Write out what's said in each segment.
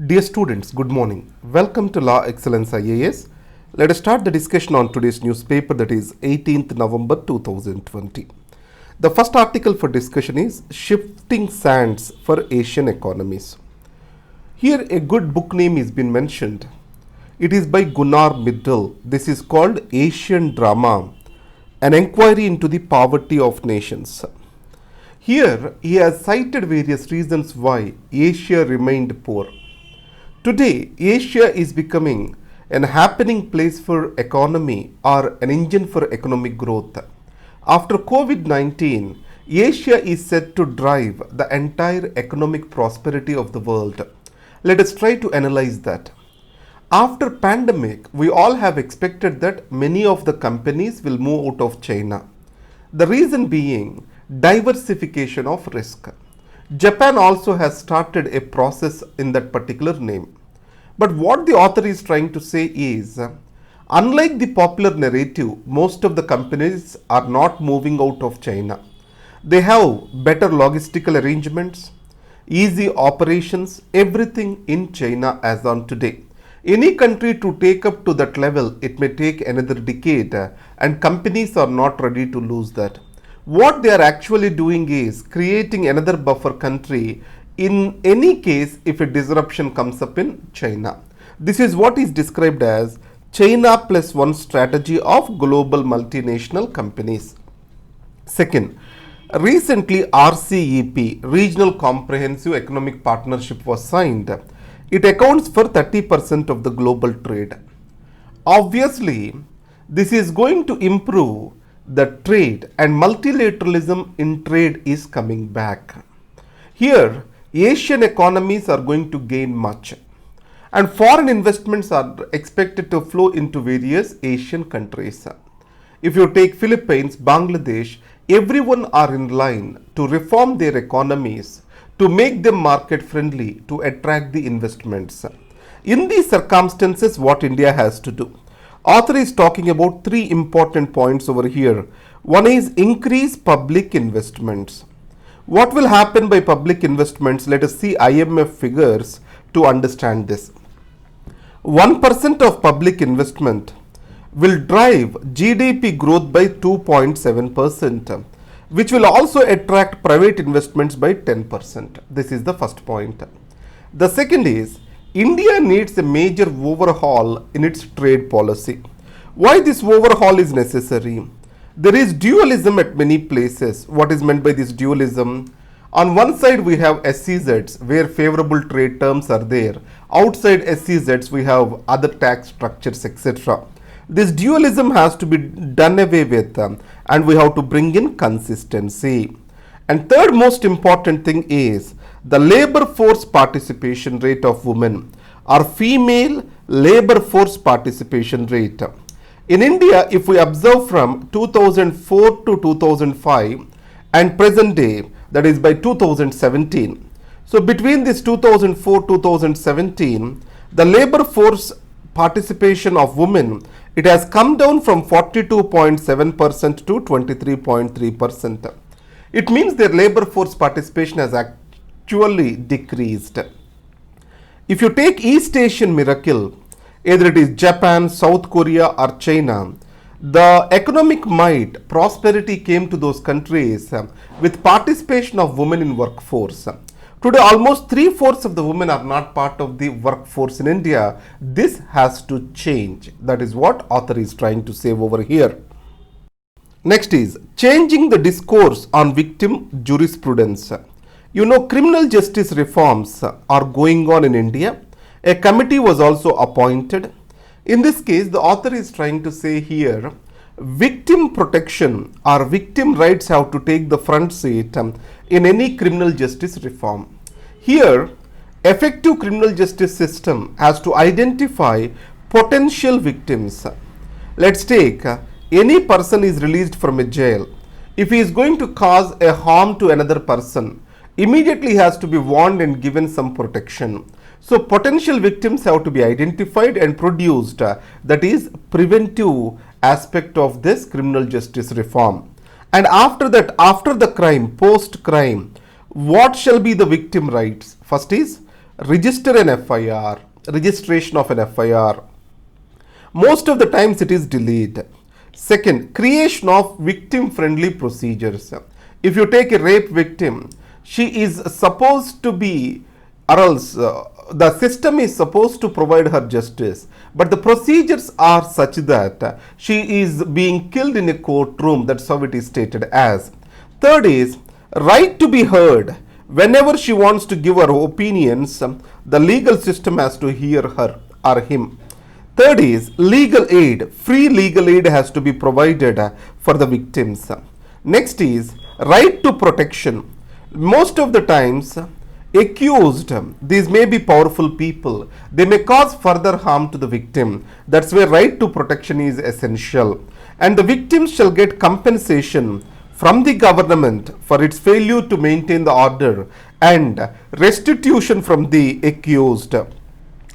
Dear students, good morning. Welcome to Law Excellence IAS. Let us start the discussion on today's newspaper, that is 18th November 2020. The first article for discussion is Shifting Sands for Asian Economies. Here a good book name is been mentioned. It is by Gunnar Myrdal. This is called Asian Drama, an inquiry into the poverty of nations. Here he has cited various reasons why Asia remained poor. Today, Asia is becoming an happening place for economy or an engine for economic growth. After COVID-19, Asia is set to drive the entire economic prosperity of the world. Let us try to analyze that. After pandemic, we all have expected that many of the companies will move out of China. The reason being diversification of risk. Japan also has started a process in that particular name. But what the author is trying to say is, unlike the popular narrative, most of the companies are not moving out of China. They have better logistical arrangements, easy operations, everything in China as on today. Any country to take up to that level, it may take another decade, and companies are not ready to lose that. What they are actually doing is creating another buffer country in any case if a disruption comes up in China. This is what is described as China plus one strategy of global multinational companies. Second, recently RCEP, Regional Comprehensive Economic Partnership, was signed. It accounts for 30% of the global trade. Obviously, this is going to improve the trade, and multilateralism in trade is coming back. Here, Asian economies are going to gain much, and foreign investments are expected to flow into various Asian countries. If you take Philippines, Bangladesh, everyone are in line to reform their economies to make them market friendly to attract the investments. In these circumstances, what India has to do? Author is talking about three important points over here. One is increase public investments. What will happen by public investments? Let us see IMF figures to understand this. 1% of public investment will drive GDP growth by 2.7%, which will also attract private investments by 10%. This is the first point. The second is India needs a major overhaul in its trade policy. Why this overhaul is necessary? There is dualism at many places. What is meant by this dualism? On one side we have SEZs where favorable trade terms are there. Outside SEZs we have other tax structures, etc. This dualism has to be done away with, and we have to bring in consistency. And third most important thing is the labor force participation rate of women or female labor force participation rate. In India, if we observe from 2004 to 2005 and present day, that is by 2017. So between this 2004-2017, the labor force participation of women, it has come down from 42.7% to 23.3%. It means their labor force participation has actually decreased. If you take East Asian miracle, either it is Japan, South Korea or China, the economic might, prosperity came to those countries with participation of women in workforce. Today almost 3/4 of the women are not part of the workforce in India. This has to change. That is what author is trying to say over here. Next is changing the discourse on victim jurisprudence. You know, criminal justice reforms are going on in India. A committee was also appointed. In this case, the author is trying to say here, victim protection or victim rights have to take the front seat in any criminal justice reform. Here, effective criminal justice system has to identify potential victims. Let's take any person is released from a jail. If he is going to cause a harm to another person, immediately he has to be warned and given some protection. So potential victims have to be identified and produced. That is preventive aspect of this criminal justice reform. And after that, after the crime, post crime, what shall be the victim rights? First is register an FIR, registration of an FIR. Most of the times it is delayed. Second, creation of victim friendly procedures. If you take a rape victim, she is supposed to be, or else the system is supposed to provide her justice, but the procedures are such that she is being killed in a courtroom. That's how it is stated as. Third is right to be heard. Whenever she wants to give her opinions, the legal system has to hear her or him. Third is legal aid. Free legal aid has to be provided for the victims. Next is right to protection. Most of the times, accused, these may be powerful people, they may cause further harm to the victim. That's where right to protection is essential. And the victims shall get compensation from the government for its failure to maintain the order, and restitution from the accused,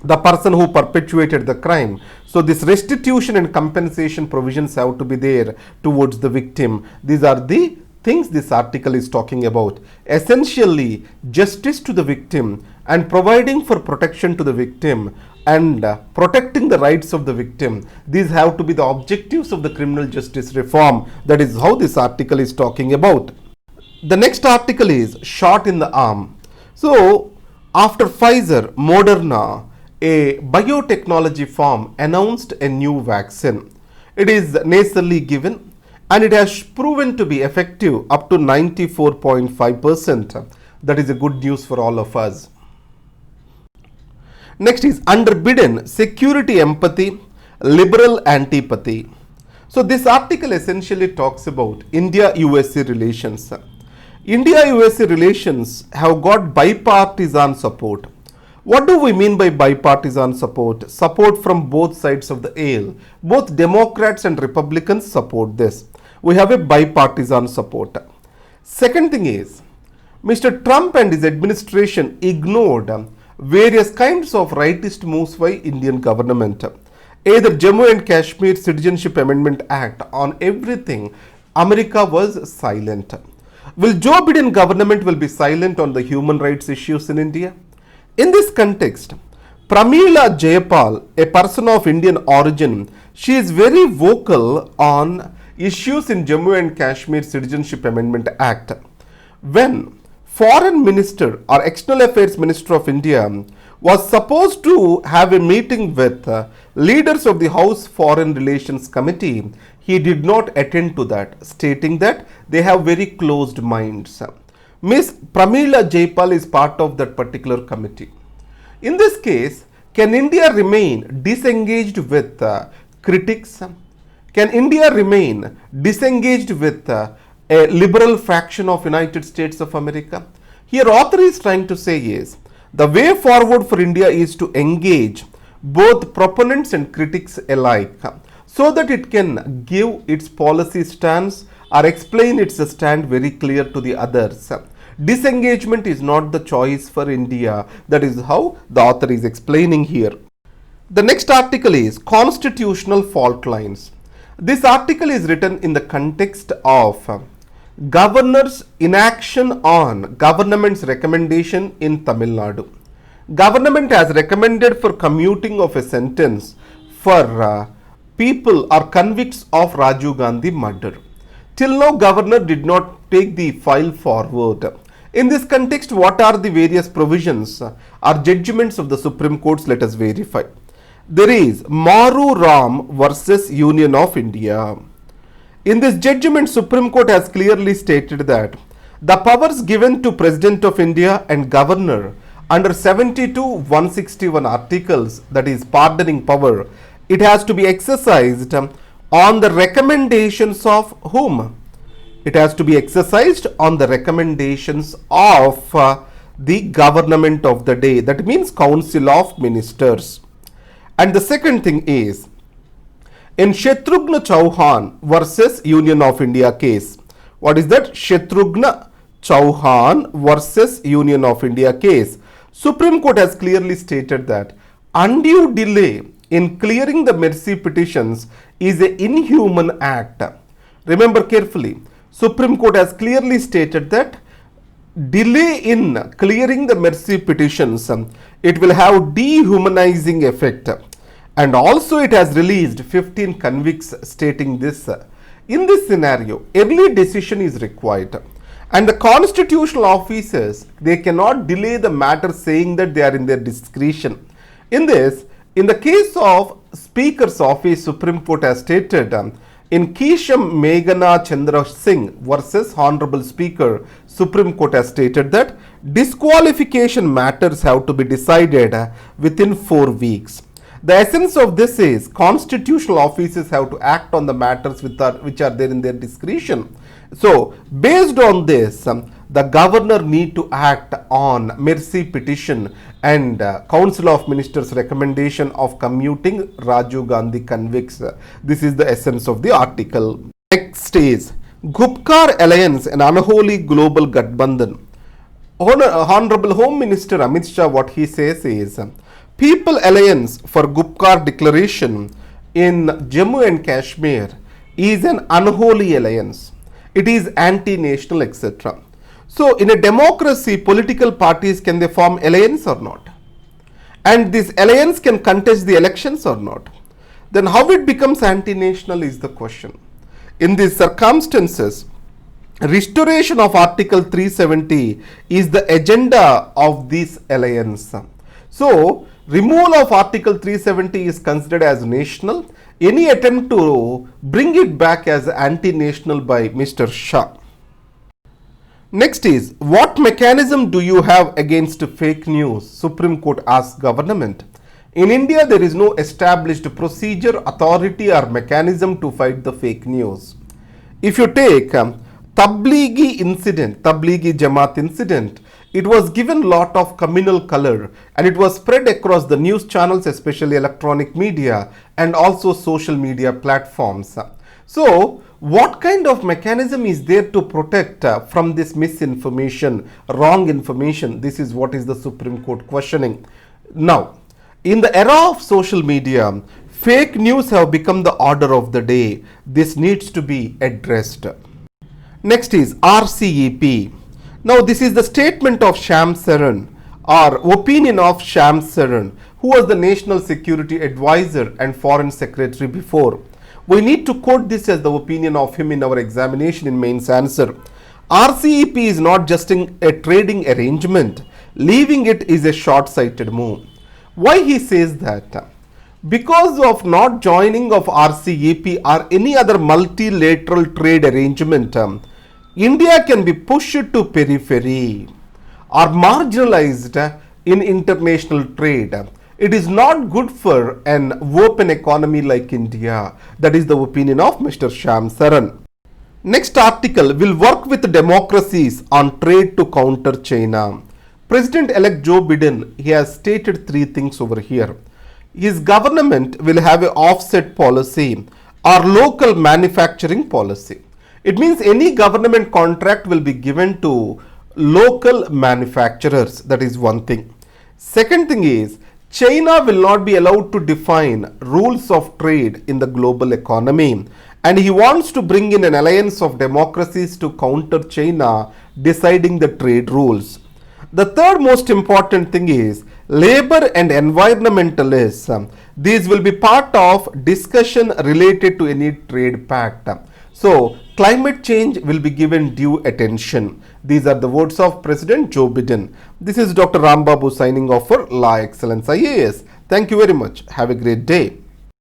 the person who perpetuated the crime. So this restitution and compensation provisions have to be there towards the victim. These are the things this article is talking about. Essentially, justice to the victim and providing for protection to the victim and protecting the rights of the victim. These have to be the objectives of the criminal justice reform. That is how this article is talking about. The next article is shot in the arm. So, after Pfizer, Moderna, a biotechnology firm, announced a new vaccine. It is nasally given and it has proven to be effective up to 94.5%. That is a good news for all of us. Next is underbidden security empathy, liberal antipathy. So this article essentially talks about India-USA relations. India-USA relations have got bipartisan support. What do we mean by bipartisan support? Support from both sides of the aisle. Both Democrats and Republicans support this. We have a bipartisan support. Second thing is, Mr. Trump and his administration ignored various kinds of rightist moves by Indian government. Either Jammu and Kashmir Citizenship Amendment Act, on everything, America was silent. Will Joe Biden government will be silent on the human rights issues in India? In this context, Pramila Jayapal, a person of Indian origin, she is very vocal on issues in Jammu and Kashmir Citizenship Amendment Act. When Foreign Minister or External Affairs Minister of India was supposed to have a meeting with leaders of the House Foreign Relations Committee, he did not attend to that, stating that they have very closed minds. Miss Pramila Jayapal is part of that particular committee. In this case, can India remain disengaged with critics? Can India remain disengaged with a liberal fraction of United States of America? Here author is trying to say is, the way forward for India is to engage both proponents and critics alike, so that it can give its policy stance or explain its stand very clear to the others. Disengagement is not the choice for India. That is how the author is explaining here. The next article is constitutional fault lines. This article is written in the context of governor's inaction on government's recommendation in Tamil Nadu. Government has recommended for commuting of a sentence for people or convicts of Rajiv Gandhi murder. Till now, governor did not take the file forward. In this context, what are the various provisions or judgments of the Supreme Court? Let us verify. There is Maru Ram versus Union of India. In this judgment, Supreme Court has clearly stated that the powers given to President of India and Governor under 72-161 articles, that is pardoning power, it has to be exercised on the recommendations of whom? It has to be exercised on the recommendations of the government of the day. That means Council of Ministers. And the second thing is, in Shatrugna Chauhan versus Union of India case. What is that? Shatrugna Chauhan versus Union of India case. Supreme Court has clearly stated that undue delay in clearing the mercy petitions is an inhuman act. Remember carefully, Supreme Court has clearly stated that delay in clearing the mercy petitions, it will have dehumanizing effect. And also it has released 15 convicts stating this. In this scenario, early decision is required. And the constitutional officers, they cannot delay the matter saying that they are in their discretion. In this, in the case of Speaker's Office, Supreme Court has stated, in Kesham Meghana Chandra Singh versus Honorable Speaker, Supreme Court has stated that disqualification matters have to be decided within 4 weeks. The essence of this is constitutional officers have to act on the matters which are there in their discretion. So, based on this, the governor need to act on mercy petition and Council of Ministers recommendation of commuting Rajiv Gandhi convicts. This is the essence of the article. Next is Gupkar Alliance and Unholy Global Gathbandhan. Honorable Home Minister Amit Shah, what he says is, People Alliance for Gupkar Declaration in Jammu and Kashmir is an unholy alliance. It is anti-national, etc. So, in a democracy, political parties, can they form alliance or not? And this alliance can contest the elections or not? Then how it becomes anti-national is the question. In these circumstances, restoration of Article 370 is the agenda of this alliance. So, removal of Article 370 is considered as national. Any attempt to bring it back as anti-national by Mr. Shah. Next is, what mechanism do you have against fake news? Supreme Court asks government. In India, there is no established procedure, authority or mechanism to fight the fake news. If you take Tablighi incident, Tablighi Jamaat incident, it was given lot of communal color and it was spread across the news channels, especially electronic media and also social media platforms. So, what kind of mechanism is there to protect from this misinformation, wrong information? This is what is the Supreme Court questioning. Now, in the era of social media, fake news have become the order of the day. This needs to be addressed. Next is RCEP. Now, this is the statement of Shams Saran or opinion of Shams Saran, who was the National Security Advisor and Foreign Secretary before. We need to quote this as the opinion of him in our examination in mains answer. RCEP is not just a trading arrangement. Leaving it is a short-sighted move. Why he says that? Because of not joining of RCEP or any other multilateral trade arrangement, India can be pushed to periphery or marginalized in international trade. It is not good for an open economy like India. That is the opinion of Mr. Shams Saran. Next article will work with democracies on trade to counter China. President-elect Joe Biden, he has stated 3 things over here. His government will have an offset policy or local manufacturing policy. It means any government contract will be given to local manufacturers. That is one thing. Second thing is, China will not be allowed to define rules of trade in the global economy, and he wants to bring in an alliance of democracies to counter China deciding the trade rules. The third most important thing is labor and environmentalists. These will be part of discussion related to any trade pact. So, climate change will be given due attention. These are the words of President Joe Biden. This is Dr. Rambabu signing off for Law Excellence IAS. Thank you very much. Have a great day.